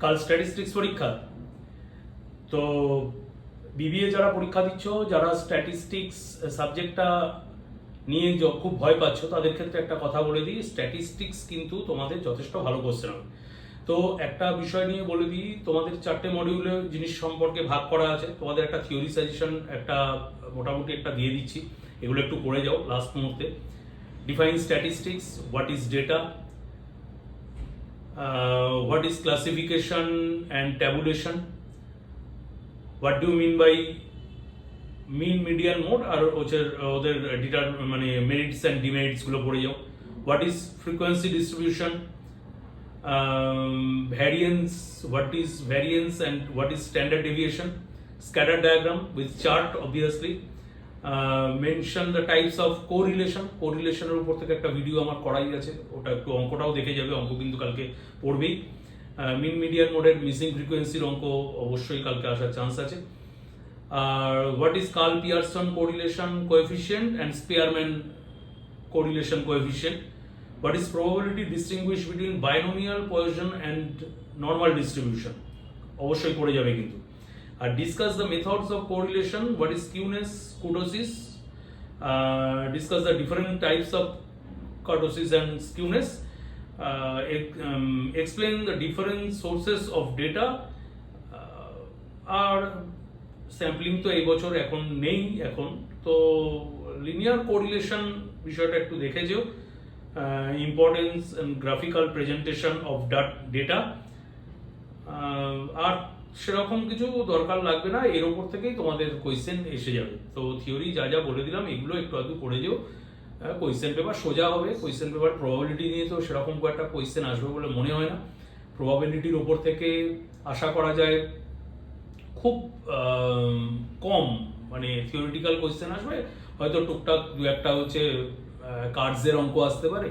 কাল স্ট্যাটিস্টিক্স পরীক্ষা। তো বিবিএ যারা পরীক্ষা দিচ্ছ, যারা স্ট্যাটিস্টিক্স সাবজেক্টটা নিয়ে খুব ভয় পাচ্ছ, তাদের ক্ষেত্রে একটা কথা বলে দিই, স্ট্যাটিস্টিক্স কিন্তু তোমাদের যথেষ্ট ভালো কোশ্চেন হবে। তো একটা বিষয় নিয়ে বলে দিই, তোমাদের 4টে মডিউলে জিনিস সম্পর্কে ভাগ করা আছে। তোমাদের একটা থিওরি সাজেশন একটা মোটামুটি একটা দিয়ে দিচ্ছি, এগুলো একটু করে যাও লাস্ট মুহূর্তে। Define statistics, what is data, what is classification and tabulation, what do you mean by mean median mode আর ওদের মানে মেরিটস অ্যান্ড ডিমেরিটস গুলো পড়ে যাও। what is frequency distribution, variance, what is variance and what is standard deviation, scatter diagram with chart obviously, mention the types of correlation এর উপর থেকে একটা video আমার করাই আছে, ওটা একটু অঙ্কটাও দেখে যাবে, অঙ্ক কিন্তু কালকে পড়বেই। মিন মিডিয়ান মোডের মিসিং ফ্রিকোয়েন্সির অঙ্ক অবশ্যই কালকে আসার চান্স আছে। আর what is Karl Pearson correlation coefficient and Spearman correlation coefficient, what is probability distinguish between binomial Poisson and normal distribution, অবশ্যই পড়ে যাবে কিন্তু। আর discuss the methods of correlation, what is skewness, kurtosis, discuss the different types of kurtosis and skewness, explain the different sources of data, আর sampling তো এই বছর এখন নেই, এখন তো লিনিয়ার কোরিলেশন বিষয়টা একটু দেখে যেও, importance and graphical presentation of data. আর সেরকম কিছু দরকার লাগবে না, এর ওপর থেকেই তোমাদের কোয়েশ্চেন এসে যাবে। তো থিওরি যা যা বলে দিলাম এগুলো একটু আধটু করে যেও। কোয়েশ্চেন পেপার সোজা হবে, কোয়েশ্চেন পেপার প্রবাবিলিটি নিয়ে তো সেরকম একটা কোয়েশ্চেন আসবে বলে মনে হয় না। প্রবাবিলিটির ওপর থেকে আশা করা যায় খুব কম, মানে থিওরিটিক্যাল কোয়েশ্চেন আসবে, হয়তো টুকটাক দু একটা হচ্ছে কার্ডসের অঙ্ক আসতে পারে,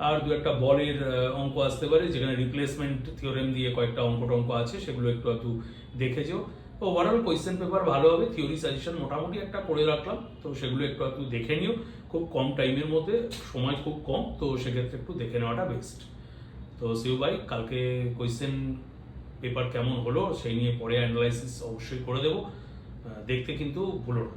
আর দু একটা বলের অঙ্ক আসতে পারে, যেখানে রিপ্লেসমেন্ট থিওরেম দিয়ে কয়েকটা অঙ্ক আছে, সেগুলো একটু একটু দেখে যেও। তো ওভারঅল কোয়েশ্চেন পেপার ভালো হবে। থিওরি সাজেশন মোটামুটি একটা করে রাখলাম, তো সেগুলো একটু একটু দেখে নিও। খুব কম টাইমের মধ্যে, সময় খুব কম, তো সেক্ষেত্রে একটু দেখে নেওয়াটা বেস্ট। তো সিউ ভাই, কালকে কোয়েশ্চেন পেপার কেমন হলো সেই নিয়ে পরে অ্যানালাইসিস অবশ্যই করে দেবো, দেখতে কিন্তু ভুলো না।